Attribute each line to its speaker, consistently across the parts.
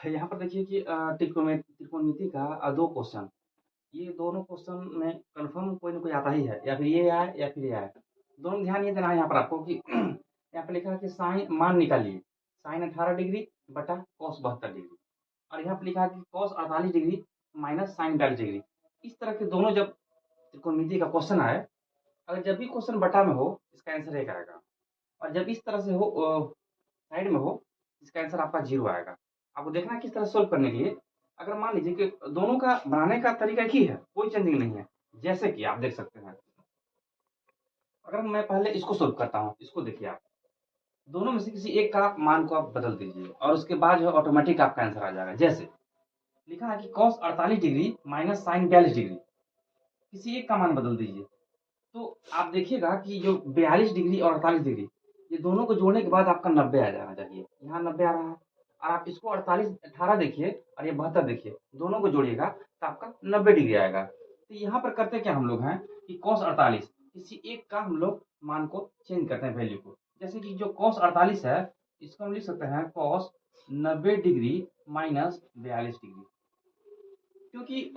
Speaker 1: यहाँ पर देखिए कि त्रिकोणमिति का 2 क्वेश्चन, ये दोनों क्वेश्चन में कन्फर्म कोई न कोई आता ही है, या फिर ये आए या फिर ये आए। दोनों ध्यान ये देना है यहाँ पर आपको कि यहाँ पे लिखा है कि साइन मान निकालिए, साइन 18 डिग्री बटा कॉस 72 डिग्री, और यहाँ पे लिखा है कि cos 48 degree minus sine 42 degree. इस तरह के दोनों जब त्रिकोणमिति का क्वेश्चन आए, अगर जब भी क्वेश्चन बटा में हो, इसका आंसर 1 आएगा, और जब इस तरह से हो साइड में हो, इसका आंसर आपका 0 आएगा। आपको देखना है किस तरह सोल्व करने के लिए। अगर मान लीजिए कि दोनों का बनाने का तरीका एक ही है, कोई चेंजिंग नहीं है। जैसे कि आप देख सकते हैं, अगर मैं पहले इसको सोल्व करता हूँ, इसको देखिए आप। दोनों में से किसी एक का मान को आप बदल दीजिए और उसके बाद जो है ऑटोमेटिक आपका आंसर आ जाएगा। जैसे लिखा है कि cos 48 degree minus sine 42 degree, किसी एक का मान बदल दीजिए। तो आप देखिएगा कि जो 42 डिग्री और 48 डिग्री, ये दोनों को जोड़ने के बाद आपका 90 आ जाना चाहिए। यहाँ 90 आ रहा है, और आप इसको 48 18 देखिए और ये 72 देखिए, दोनों को जोड़िएगा तो आपका 90 डिग्री आएगा। तो यहाँ पर करते क्या हम लोग हैं कि cos 48 किसी एक का हम लोग मान को चेंज करते हैं, वैल्यू को। जैसे कि जो cos 48 है, इसको हम लिख सकते हैं cos 90 डिग्री माइनस 42 डिग्री, क्योंकि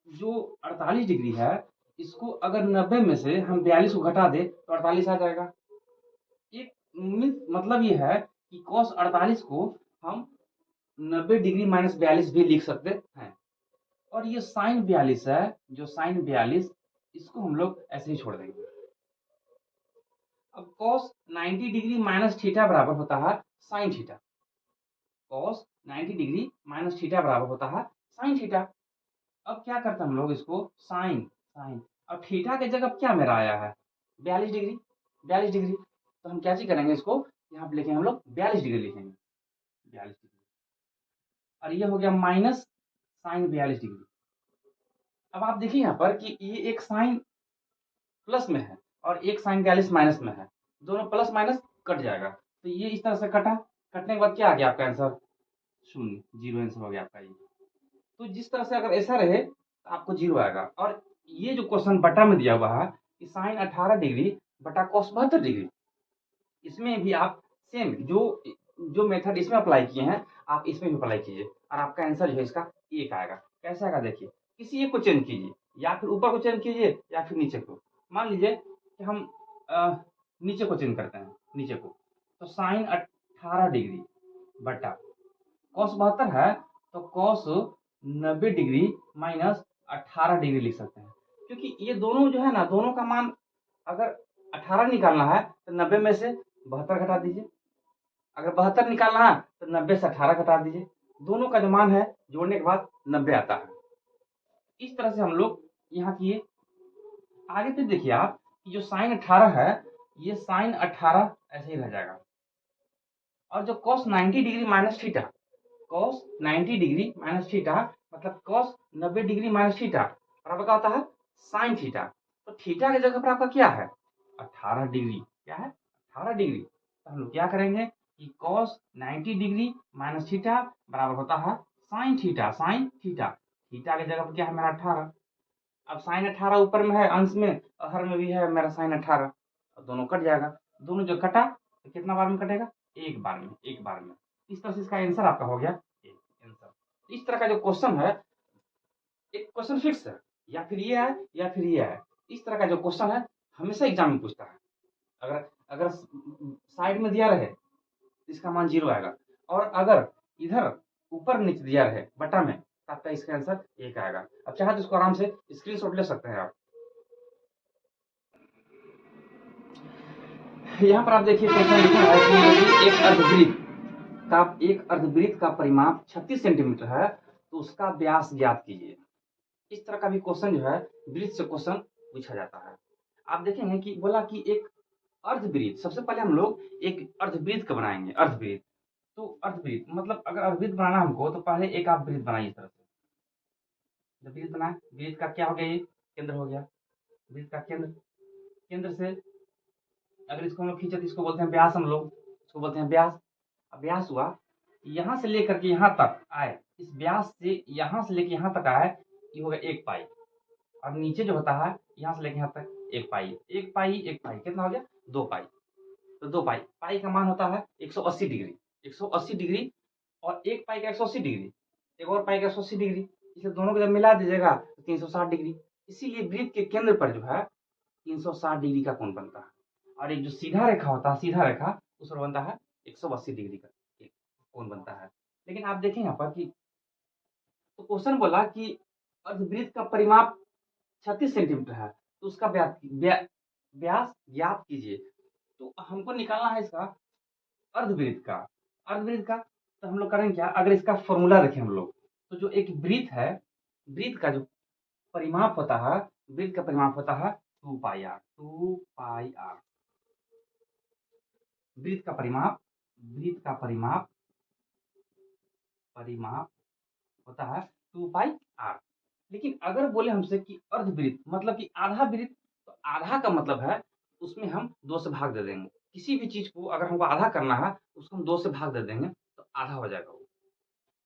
Speaker 1: जो 48 डिग्री है, इसको अगर 90 में से हम 42 को घटा दें तो 48 आ जाएगा। एक मीन्स मतलब ये है कि cos 48 को हम 90 डिग्री माइनस 42 भी लिख सकते हैं। और ये साइन 42 है, जो साइन 42, इसको हम लोग ऐसे ही छोड़ देंगे। अब cos 90 डिग्री माइनस थीटा बराबर होता है sine theta. cos 90 degree minus theta बराबर होता है साइन थीटा। अब क्या करते हैं हम लोग इसको साइन साइन, अब थीटा की जगह क्या मेरा आया है 42 डिग्री, 42 डिग्री। तो हम क्या चीज करेंगे, इसको यहाँ पे लिखेंगे हम लोग 42 डिग्री लिखेंगे, 42 डिग्री। और ये हो गया माइनस साइन 42 डिग्री। अब आप देखिए यहाँ पर कि ये एक साइन प्लस में है और एक साइन 42 माइनस में है, दोनों प्लस माइनस कट जाएगा। तो ये इस तरह से कटा, कटने के बाद क्या आ गया आपका आंसर, शून्य, 0 आंसर हो गया आपका ये। तो जिस तरह से अगर ऐसा रहे तो आपको 0 आएगा। और ये जो क्वेश्चन बटा में दिया हुआ है कि साइन 18 डिग्री बटा कॉस 72 डिग्री, इसमें भी आप सेम जो जो मेथड इसमें अप्लाई किए हैं, आप इसमें भी अप्लाई कीजिए, और आपका आंसर जो है इसका 1 आएगा। कैसे आएगा देखिए, किसी एक को चेंज कीजिए, या फिर ऊपर को चेंज कीजिए या फिर नीचे को। मान लीजिए कि हम नीचे को चेंज करते हैं, नीचे को, तो साइन 18 डिग्री बटा कॉस 72 है, तो कॉस 90 डिग्री माइनस 18 डिग्री लिख सकते हैं। क्योंकि ये दोनों जो है ना, दोनों का मान अगर 18 निकालना है तो 90 में से 72 घटा दीजिए, अगर 72 निकालना है तो 90 से 18 घटा दीजिए, दोनों का जो मान है जोड़ने के बाद 90 आता है। इस तरह से हम लोग यहाँ किए। आगे फिर देखिए आप कि जो साइन 18 है, ये साइन 18 ऐसे ही रह जाएगा। और जो cos 90 degree minus theta, cos 90 degree minus theta मतलब cos 90 डिग्री माइनस थीटा बराबर क्या होता है साइन थीटा। तो थीटा की जगह पर आपका क्या है 18 डिग्री, क्या है 18 डिग्री। तो हम लोग क्या करेंगे कि cos 90 डिग्री माइनस थीटा बराबर होता है sine theta, sine theta, theta की जगह पर क्या है मेरा 18। अब साइन 18 ऊपर में है अंश में, और हर में भी है मेरा साइन 18, दोनों कट जाएगा। दोनों जो कटा तो कितना बार में कटेगा, एक बार में, एक बार में। इस तरह से इसका आंसर आपका हो गया एक आंसर। इस तरह का जो क्वेश्चन है, एक क्वेश्चन फिक्स है, या फिर ये है या फिर ये है। इस तरह का जो क्वेश्चन है हमेशा एग्जाम में पूछता है। अगर अगर साइड में दिया रहे तो इसका मान 0 आएगा, और अगर इधर ऊपर नीचे दिया रहे बटा में, तो आपका इसका आंसर 1 आएगा। अब चाहे तो इसको आराम से स्क्रीनशॉट ले सकते हैं आप। यहाँ पर आप देखिए क्वेश्चन लिखा है कि एक अर्धवृत्त का परिमाप 36 सेंटीमीटर है, तो उसका व्यास ज्ञात कीजिए। इस तरह का भी क्वेश्चन जो है वृत्त से क्वेश्चन पूछा जाता है। आप देखेंगे कि बोला कि एक अर्धवृत्त, सबसे पहले हम लोग एक अर्धवृत्त का बनाएंगे, अर्धवृत्त। तो अर्धवृत्त मतलब अगर अर्धवृत्त बनाना हमको, तो पहले एक आप वृत्त बनाइए इस तरह से। जब वृत्त बनाए, वृत्त का क्या हो गया, ये केंद्र हो गया, वृत्त का केंद्र, केंद्र से अगर इसको हम लोग खींचे तो इसको बोलते हैं व्यास, हम लोग इसको बोलते हैं व्यास। अब व्यास हुआ यहाँ से लेकर के यहाँ तक आए, इस व्यास से यहाँ से लेकर यहाँ तक आए, ये हो गया 1 पाई। और नीचे जो होता है यहाँ से लेकर यहाँ तक 1 पाई, 1 पाई 1 पाई कितना हो गया 2 पाई। तो 2 पाई, पाई का मान होता है 180 डिग्री, 180 डिग्री और एक पाई का 180 डिग्री, एक और पाई का 180 डिग्री, इसलिए दोनों को जब मिला दीजिएगा तो 360 डिग्री। इसीलिए वृत्त के केंद्र पर जो है 360 डिग्री का कोण बनता है, और एक जो सीधा रेखा होता है, सीधा रेखा उस पर बनता है 180 डिग्री का एक कोण बनता है। लेकिन आप देखें यहाँ पर कि तो क्वेश्चन बोला कि अर्धवृत्त का परिमाप 36 सेंटीमीटर है, तो उसका व्यास ज्ञात कीजिए। तो हमको निकालना है इसका अर्धवृत्त का। अर्धवृत्त का तो हम लोग करेंगे क्या, अगर इसका फॉर्मूला देखें हम लोग, तो जो एक वृत्त है, वृत्त का जो परिमाप होता है, वृत्त का परिमाप होता है 2 पाई आर। 2 पाई आर वृत्त का परिमाप, वृत्त का परिमाप परिमाप होता है 2 पाई आर। लेकिन अगर बोले हमसे कि अर्धवृत्त मतलब कि आधा वृत्त, तो आधा का मतलब है उसमें हम 2 से भाग दे देंगे। किसी भी चीज को अगर हमको आधा करना है, उसको हम 2 से भाग दे देंगे तो आधा हो जाएगा वो।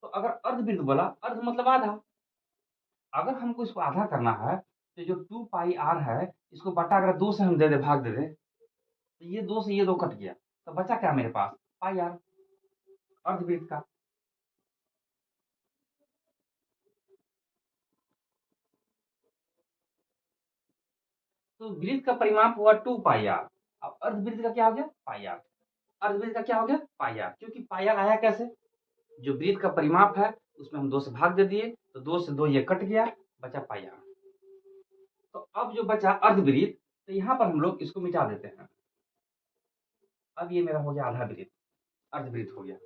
Speaker 1: तो अगर अर्धवृत्त बोला, अर्ध मतलब आधा, अगर हमको इसको आधा करना है तो जो 2 पाई आर है, इसको बटा अगर 2 से हम दे दे, भाग दे दे, तो ये 2 से ये 2 कट गया, तो बचा क्या मेरे पास, पाई आर अर्धवृत्त का। तो वृत्त का परिमाप हुआ 2 पाई आर। अब अर्धवृत्त का क्या हो गया, पाई आर। अर्धवृत्त का क्या हो गया, पाई आर। क्योंकि पाई आर आया कैसे, जो वृत्त का परिमाप है उसमें हम 2 से भाग दे दिए, तो 2 से 2 ये कट गया, बचा पाई आर। तो अब जो बचा अर्धवृत्त, तो यहाँ पर हम लोग इसको मिटा देते हैं। अब ये मेरा हो गया आधा वृत्त, अर्धवृत्त हो गया।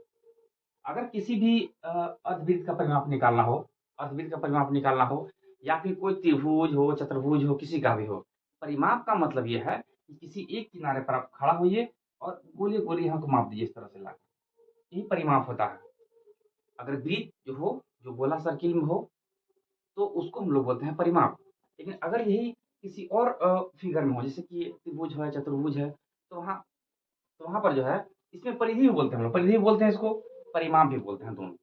Speaker 1: अगर किसी भी अर्धवृत्त का परिमाप निकालना हो, अर्धवृत्त का परिमाप निकालना हो, या फिर कोई त्रिभुज हो, चतुर्भुज हो, किसी का भी हो, परिमाप का मतलब ये है कि किसी एक किनारे पर आप खड़ा होइए और गोले गोले यहाँ को माप दीजिए इस तरह से लाकर, यही परिमाप होता है। अगर वृत्त जो हो, जो गोला सर्किल में हो, तो उसको हम लोग बोलते हैं परिमाप। लेकिन अगर यही किसी और फिगर में हो, जैसे कि त्रिभुज है, चतुर्भुज है, तो वहाँ पर जो है इसमें परिधि भी बोलते हैं हम लोग, परिधि भी बोलते हैं इसको, परिमाप भी बोलते हैं, दोनों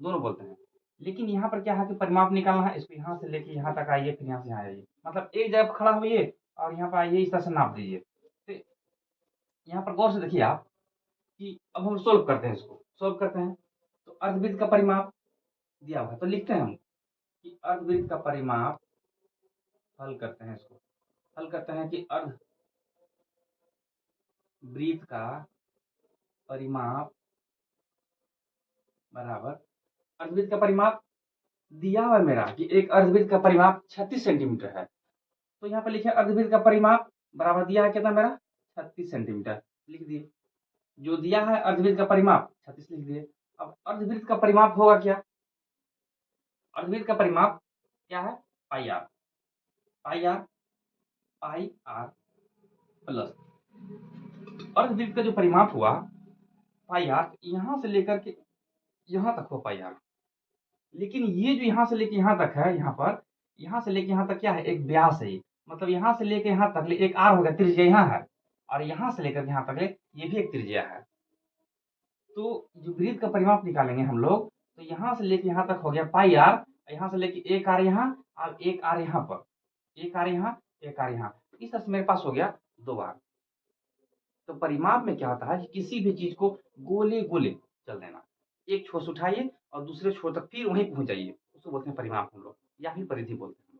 Speaker 1: दोनों बोलते हैं। लेकिन यहाँ पर क्या है कि परिमाप निकालना है, इसको यहाँ से लेके यहाँ तक आइए, फिर यहाँ से यहाँ आइए, मतलब एक जगह पर खड़ा होइए और यहाँ पर आइए, इस तरह से नाप दीजिए। तो यहाँ पर गौर से देखिए आप कि अब हम सोल्व करते हैं, इसको सोल्व करते हैं। तो अर्धवृत्त का परिमाप दिया हुआ है, तो लिखते हैं हम कि अर्धवृत्त का परिमाप, हल करते हैं इसको, हल करते हैं कि अर्धवृत्त का परिमाप बराबर, अर्धवृत्त का परिमाप दिया हुआ है मेरा कि एक अर्धवृत्त का परिमाप 36 सेंटीमीटर है। तो यहाँ पर लिखे अर्धवृत्त का परिमाप बराबर दिया है कितना मेरा, 36 सेंटीमीटर, लिख दिए। जो दिया है अर्धवृत्त का परिमाप 36 लिख दिए। अब अर्धवृत्त का परिमाप होगा क्या, अर्धवृत्त का परिमाप क्या है, pi R. Pi R, pi R plus अर्धवृत्त का जो परिमाप हुआ पाई आर, यहां से लेकर के यहां तक हो पाई आर। लेकिन ये जो यहाँ से लेके यहाँ तक है, यहाँ पर यहाँ से लेके यहाँ तक क्या है, एक व्यास है ये। मतलब यहाँ से लेके यहाँ तक एक आर हो गया, त्रिज्या यहाँ है, और यहाँ से लेकर यहाँ तक ये भी एक त्रिज्या है। तो जो वृत्त का परिमाप निकालेंगे हम लोग, तो यहाँ से लेके यहाँ तक हो गया पाई आर, यहाँ से लेके एक आर यहाँ और एक आर यहाँ पर, एक आर यहाँ, एक आर यहाँ, इस तरह से मेरे पास हो गया 2 आर। तो परिमाप में क्या होता है कि किसी भी चीज को गोले गोले चल देना, एक छोर से उठाइए और दूसरे छोर तक फिर वहीं पहुंच जाइए, उसको बोलते हैं परिमाप हम लोग, या फिर परिधि बोलते हैं।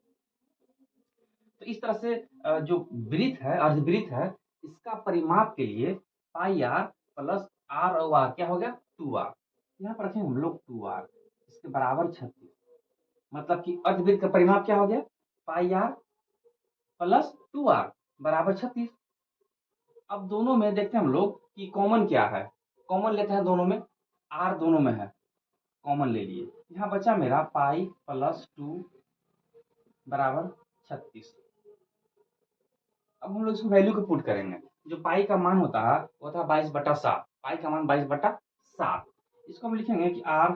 Speaker 1: तो इस तरह से जो वृत्त है, अर्धवृत्त है, इसका परिमाप के लिए पाई आर प्लस आर और आर क्या हो गया, 2 आर। यहाँ पर रखेंगे हम लोग 2 आर, इसके बराबर 36। मतलब कि अर्धवृत्त का परिमाप क्या हो गया, पाई आर प्लस 2 आर बराबर 36। अब दोनों में देखते हैं हम लोग कि कॉमन क्या है, कॉमन लेते हैं दोनों में, आर दोनों में है, कॉमन ले लिए। यहाँ बचा मेरा पाई प्लस 2 बराबर 36। अब हम लोग इसको वैल्यू को पुट करेंगे। जो पाई का मान होता है वो था 22/7, पाई का मान 22/7। इसको हम लिखेंगे कि आर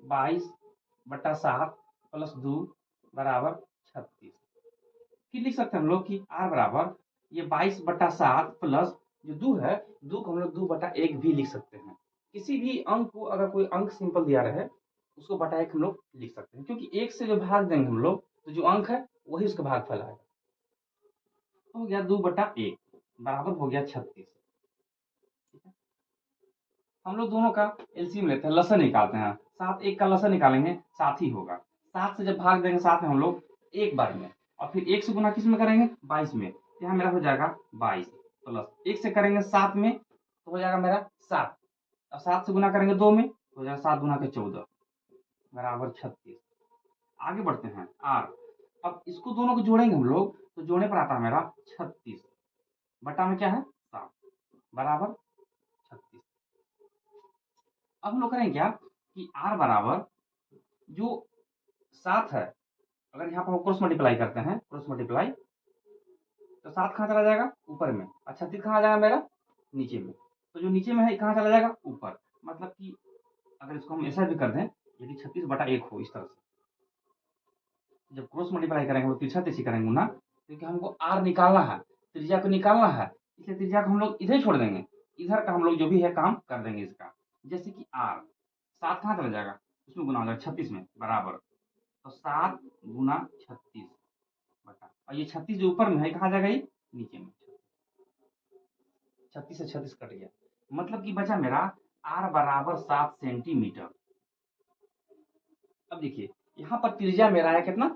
Speaker 1: 22/7 प्लस 2 बराबर 36। फिर लिख सकते हैं हम लोग कि आर बराबर ये 22/7 प्लस जो 2 है, 2 को हम लोग 2/1 भी लिख सकते हैं। किसी भी अंक को अगर कोई अंक सिंपल दिया रहे, उसको बटा 1 हम लोग लिख सकते हैं, क्योंकि 1 से जो भाग देंगे हम लोग, तो जो अंक है वही उसका भागफल आएगा। हो गया 2/1 बराबर हो गया 36। हम लोग दोनों का एलसीएम लेते हैं, लसन निकालते हैं। 7 1 का लसन निकालेंगे 7 ही होगा। 7 से जब भाग देंगे 7 में हम लोग एक बार में, और फिर 1 से गुना किस में करेंगे 22 में, यहाँ मेरा हो जाएगा 22 प्लस 1 से करेंगे 7 में तो हो जाएगा मेरा 7, अब 7 से गुना करेंगे 2 में तो हो जाएगा 7 गुना के 14 बराबर 36। आगे बढ़ते हैं आर। अब इसको दोनों को जोड़ेंगे हम लोग तो जोड़ने पर आता है मेरा 36 बटा में क्या है 7 बराबर 36। अब हम लोग करेंगे क्या कि आर बराबर जो 7 है, अगर यहाँ पर हम क्रॉस मल्टीप्लाई करते हैं, क्रॉस मल्टीप्लाई तो 7 कहाँ चला जाएगा ऊपर में, और 36 कहाँ आ जाएगा मेरा नीचे में, तो जो नीचे में है कहाँ चला जाएगा ऊपर। मतलब कि अगर इसको हम ऐसा भी कर दें, यदि 36 बटा 1 हो इस तरह से, जब क्रॉस मल्टीप्लाई करेंगे वो तिरछा तिरछी करेंगे ना, क्योंकि हमको आर निकालना है, त्रिज्या को निकालना है, इसलिए त्रिज्या को हम लोग इधर छोड़ देंगे, इधर का हम लोग जो भी है काम कर देंगे इसका। जैसे कि आर 7 कहाँ चला जाएगा उसमें गुना हो जाएगा 36 में बराबर, तो 7 गुना 36 बटा, और ये 36 जो ऊपर में है कहाँ जाएगा ये नीचे में, 36 से 36 कट गया, मतलब कि बचा मेरा आर बराबर 7 सेंटीमीटर। अब देखिए यहाँ पर त्रिज्या मेरा है कितना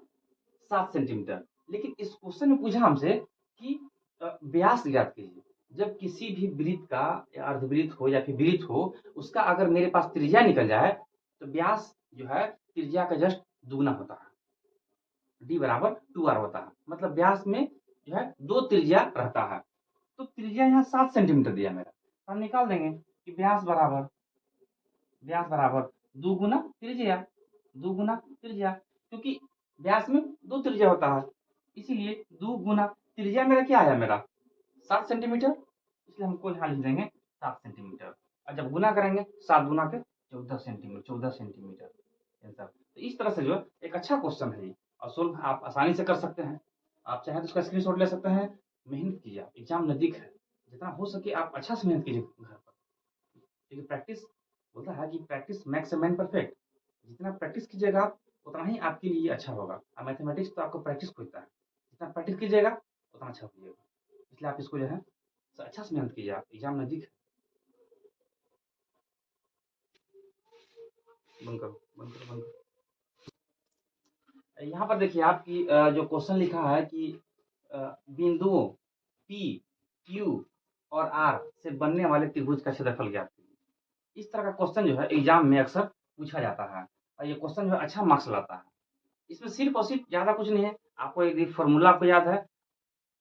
Speaker 1: 7 सेंटीमीटर, लेकिन इस क्वेश्चन में पूछा हमसे कि व्यास ज्ञात कीजिए। जब किसी भी वृत्त का या अर्धवृत्त हो या फिर वृत्त हो, उसका अगर मेरे पास त्रिज्या निकल जाए तो व्यास जो है त्रिज्या का जस्ट दुगना होता है, d बराबर 2r होता है, मतलब व्यास में जो है 2 त्रिज्या रहता है। तो त्रिज्या यहाँ 7 सेंटीमीटर दिया मेरा, तो हम निकाल देंगे कि व्यास बराबर 2 गुना त्रिज्या, 2 गुना त्रिज्या, क्योंकि व्यास में 2 त्रिज्या होता है, इसीलिए 2 गुना त्रिज्या मेरा क्या आया मेरा 7 सेंटीमीटर, इसलिए हमको यहाँ लिख देंगे 7 सेंटीमीटर, और जब गुना करेंगे 7 गुना के 14 सेंटीमीटर, 14 सेंटीमीटर आंसर। तो इस तरह से जो एक अच्छा क्वेश्चन है और सोल्व आप आसानी से कर सकते हैं। आप चाहें तो उसका स्क्रीनशॉट ले सकते हैं। मेहनत कीजिए, एग्जाम नजदीक है, जितना हो सके आप अच्छा से मेहनत कीजिए घर पर, क्योंकि प्रैक्टिस बोलता है कि practice makes a man perfect. जितना प्रैक्टिस कीजिएगा आप उतना ही आपके लिए अच्छा होगा, और मैथमेटिक्स तो आपको प्रैक्टिस खोजता है, जितना प्रैक्टिस कीजिएगा उतना अच्छा कीजिएगा, इसलिए आप इसको जो है अच्छा से मेहनत कीजिए, आप एग्जाम नजदीक है। बंद करो बंद करो बंद करो। यहाँ पर देखिए आपकी जो क्वेश्चन लिखा है कि बिंदुओं पी क्यू और आर से बनने वाले त्रिभुज का क्षेत्रफल ज्ञात कीजिए। इस तरह का क्वेश्चन जो है एग्जाम में अक्सर पूछा जाता है, और ये क्वेश्चन जो है अच्छा मार्क्स लाता है। इसमें सिर्फ और सिर्फ ज़्यादा कुछ नहीं है, आपको यदि फॉर्मूला आपको याद है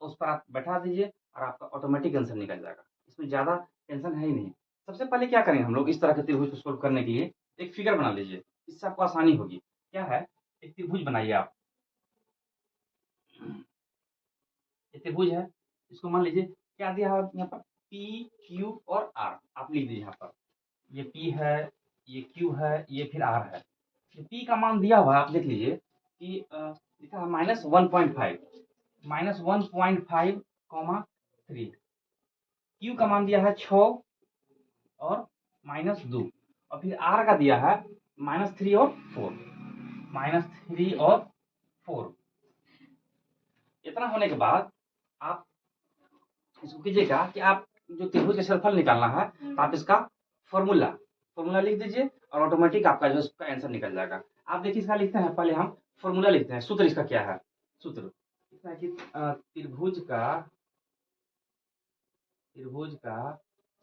Speaker 1: तो उस पर आप बैठा दीजिए और आपका ऑटोमेटिक आंसर निकल जाएगा। इसमें ज़्यादा टेंशन है ही नहीं। सबसे पहले क्या करेंगे हम लोग इस तरह के त्रिभुज को सोल्व करने के लिए, एक फिगर बना लीजिए, इससे आपको आसानी होगी। क्या है, एक त्रिभुज बनाइए आप, ये त्रिभुज है, इसको मान लीजिए क्या दिया है यहाँ पर पी क्यू और आर, आप लिख दीजिए यहाँ पर, ये पी है, ये क्यू है, ये फिर आर है। ये पी का मान दिया हुआ है, आप देख लीजिए कि लिखा है -1.5 कॉमा 3, क्यू का मान दिया है 6 और -2, और फिर आर का दिया है -3 और 4, -3 और 4। इतना होने के बाद आप इसको कीजिएगा कि आप जो त्रिभुज का क्षेत्रफल निकालना है तो आप इसका फॉर्मूला लिख दीजिए और ऑटोमेटिक आपका जो इसका आंसर निकल जाएगा। आप देखिए इसका लिखते हैं, पहले हम फॉर्मूला लिखते हैं, सूत्र इसका क्या है, सूत्र इसका है कि त्रिभुज का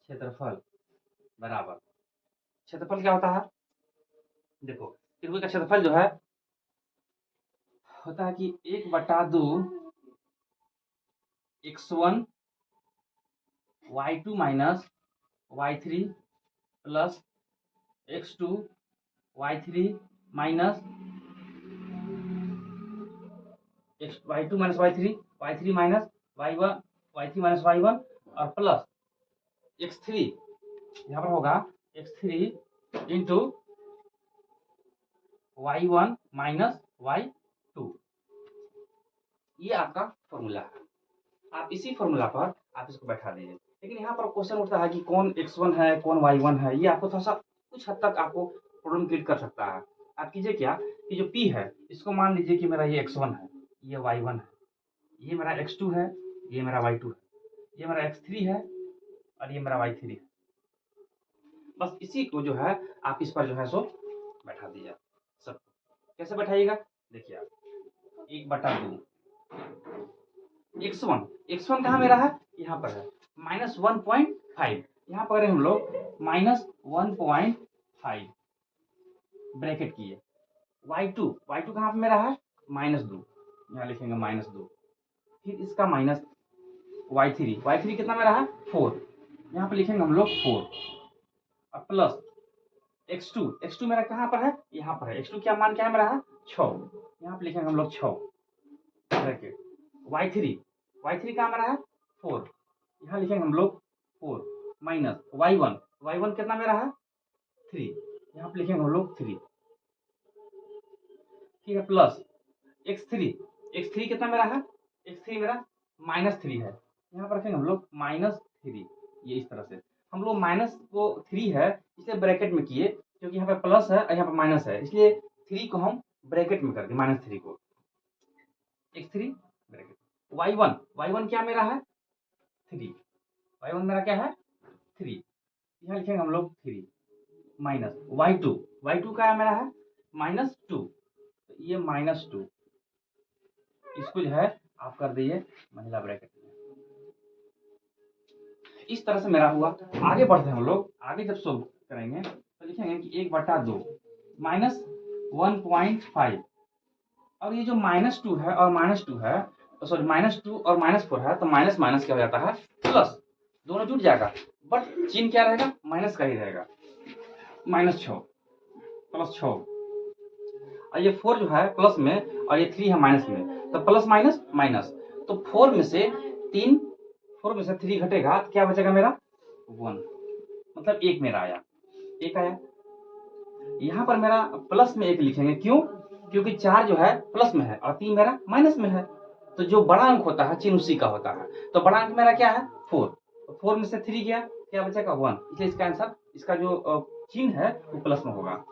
Speaker 1: क्षेत्रफल बराबर, क्षेत्रफल क्या होता है, देखो त्रिभुज का क्षेत्रफल जो है होता है कि 1/2 x1 y2 minus y3 plus x2 y3 minus y2 minus y3 minus y1 y3 minus y1 और प्लस x3, यहाँ पर होगा x3 into y1 minus y2, ये आपका फॉर्मूला है। आप इसी फॉर्मूला पर आप इसको बैठा दीजिए। लेकिन यहाँ पर क्वेश्चन उठता है कि कौन x1 है कौन y1 है, ये आपको थोड़ा सा कुछ हद तक आपको प्रॉब्लम क्रिएट कर सकता है। आप कीजिए क्या कि जो p है इसको मान लीजिए कि मेरा ये x1 है, ये y1 है, ये मेरा x2 है, ये मेरा y2 है, ये मेरा x3 है और ये मेरा y3 है। बस इसी को जो है आप इस पर जो है सो बैठा दीजिए सब। कैसे बैठाइएगा, देखिए आप 1/2 x1 कहाँ मेरा है, यहाँ पर है -1.5, यहाँ पर हम लोग -1.5 ब्रैकेट किए। y2 कहाँ पे मेरा है -2, यहाँ लिखेंगे -2। फिर इसका माइनस y3 कितना मेरा है 4, यहाँ पे लिखेंगे हम लोग 4 और प्लस x2 मेरा कहाँ पर है, यहाँ पर है। x2 क्या मान क्या है मेरा है 6, यहाँ पे लिखेंगे हम लोग 6 ब्रैकेट। y3 कहाँ मेरा है 4, यहाँ लिखेंगे हम लोग 4 माइनस y1 कितना मेरा है 3, यहाँ पे लिखेंगे हम लोग 3। ठीक है, प्लस x3 कितना मेरा है, x3 मेरा -3 है, यहाँ पर रखेंगे हम लोग -3। ये इस तरह से हम लोग माइनस को 3 है इसे ब्रैकेट में किए, क्योंकि यहाँ पे प्लस है और यहाँ पे माइनस है, इसलिए 3 को हम ब्रैकेट में कर दिए, -3 को x3 ब्रैकेट। y1 क्या मेरा है 3, y1 मेरा क्या है 3, यहाँ लिखेंगे हम लोग 3 माइनस y2 क्या मेरा है -2, तो ये -2 इसको जो है आप कर दीजिए महिला ब्रैकेट में। इस तरह से मेरा हुआ। आगे बढ़ते हैं हम लोग, आगे जब सोल्व करेंगे तो लिखेंगे कि 1/2 -1.5, और ये जो -2 है और -2 है, सॉरी -2 और -4 है, तो माइनस माइनस क्या हो जाता है प्लस, दोनों जुड़ जाएगा, बट चिन्ह क्या रहेगा माइनस का ही रहेगा, -6 +6, और ये 4 जो है प्लस में और ये 3 है माइनस में, तो प्लस माइनस माइनस, तो 4 में से 3 घटेगा तो क्या बचेगा मेरा 1, मतलब 1 मेरा आया, 1 आया। यहाँ पर मेरा प्लस में 1 लिखेंगे, क्यों, क्योंकि 4 जो है प्लस में है और 3 मेरा माइनस में है, तो जो बड़ा अंक होता है चिन्ह उसी का होता है, तो बड़ा अंक मेरा क्या है 4, 4 में से 3 गया क्या बचेगा 1, इसलिए इसका आंसर, इसका जो चिन्ह है वो प्लस में होगा।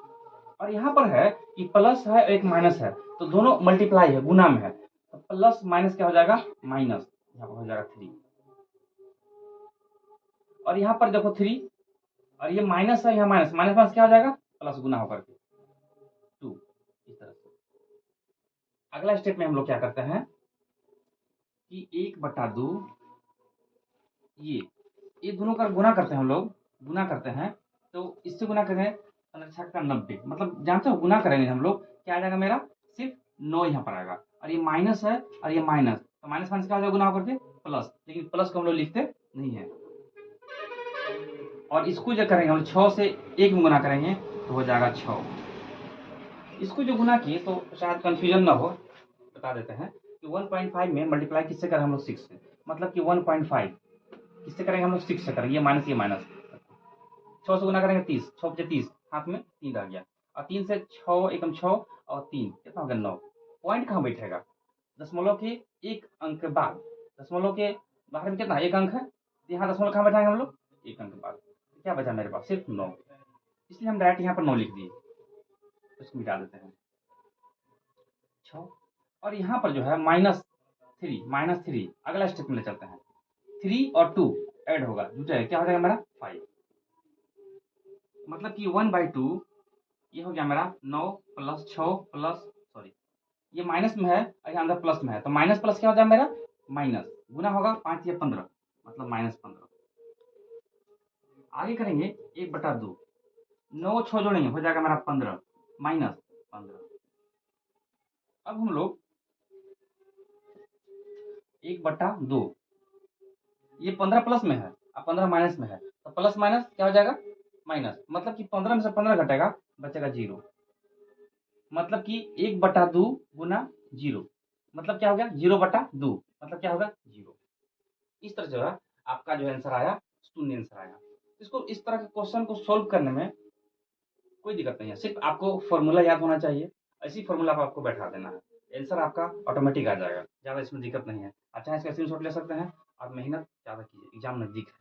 Speaker 1: और यहाँ पर है कि प्लस है एक माइनस है, तो दोनों मल्टीप्लाई है, गुना में है, तो प्लस माइनस क्या हो जाएगा माइनस, यहाँ पर हो जाएगा 3, और यहाँ पर देखो 3 और ये माइनस है, यहाँ माइनस माइनस क्या हो जाएगा प्लस, गुना होकर के 2। इस तरह से अगला स्टेप में हम लोग क्या करते हैं कि 1/2 ये दोनों का गुना करते हैं, हम लोग गुना करते हैं, तो इससे गुना करेंगे 90, मतलब जानते हो गुना करेंगे हम लोग क्या आ जाएगा मेरा सिर्फ 9 यहाँ पर आएगा, और ये माइनस है और ये माइनस, तो माइनस माइनस क्या हो जाएगा गुना होकर के प्लस, लेकिन प्लस को हम लोग लिखते नहीं है। और इसको जो करेंगे हम 6 से 1 में गुना करेंगे तो हो जाएगा 6। इसको जो गुना किए तो शायद कंफ्यूजन ना हो, बता देते हैं कि 1.5 में मल्टीप्लाई किससे करें हम लोग 6 से, मतलब कि 1.5 किससे करेंगे हम लोग 6 से करेंगे, ये माइनस 6 से गुना करेंगे 30, 6 बचे 30, हाथ में 3 रह गया, और 3 से 6 एकम 6 और 3 कितना हो गया 9। पॉइंट कहाँ बैठेगा, दशमलव के एक अंक के बाद, दशमलव के बाहर में कितना एक अंक है, यहाँ दशमलव कहाँ बैठाएंगे हम लोग एक अंक के बाद, क्या बचा मेरे पास सिर्फ 9, इसलिए हम डायरेक्ट यहाँ पर 9 लिख दिए, इसको मिटा देते हैं 6। और यहाँ पर जो है -3, अगला स्टेप में ले चलते हैं, 3 और 2 ऐड होगा, जुटेगा, क्या हो जाएगा मेरा 5, मतलब कि 1/2 ये हो गया मेरा 9 + 6 प्लस, सॉरी ये माइनस में है और यहाँ अंदर प्लस में है, तो माइनस प्लस क्या हो जाएगा मेरा माइनस, गुना होगा 5 या 15, मतलब -15। आगे करेंगे 1/2, 9 6 जोड़ेंगे हो जाएगा मेरा 15 -15। अब हम लोग 1/2 ये 15 प्लस में है और 15 माइनस में है, तो प्लस माइनस क्या हो जाएगा माइनस, मतलब कि 15 में से 15 घटेगा बचेगा 0, मतलब कि 1/2 गुना 0, मतलब क्या हो गया 0/2, मतलब क्या होगा 0। इस तरह जो है आपका जो आंसर आया शून्य आंसर आया। इसको इस तरह के क्वेश्चन को सोल्व करने में कोई दिक्कत नहीं है, सिर्फ आपको फॉर्मूला याद होना चाहिए, इसी फॉर्मूला पर आपको बैठा देना है, आंसर आपका ऑटोमेटिक आ जाएगा, ज़्यादा इसमें दिक्कत नहीं है। आप चाहे इसका स्क्रीनशॉट ले सकते हैं, आप मेहनत ज़्यादा कीजिए, एग्जाम नज़दीक है।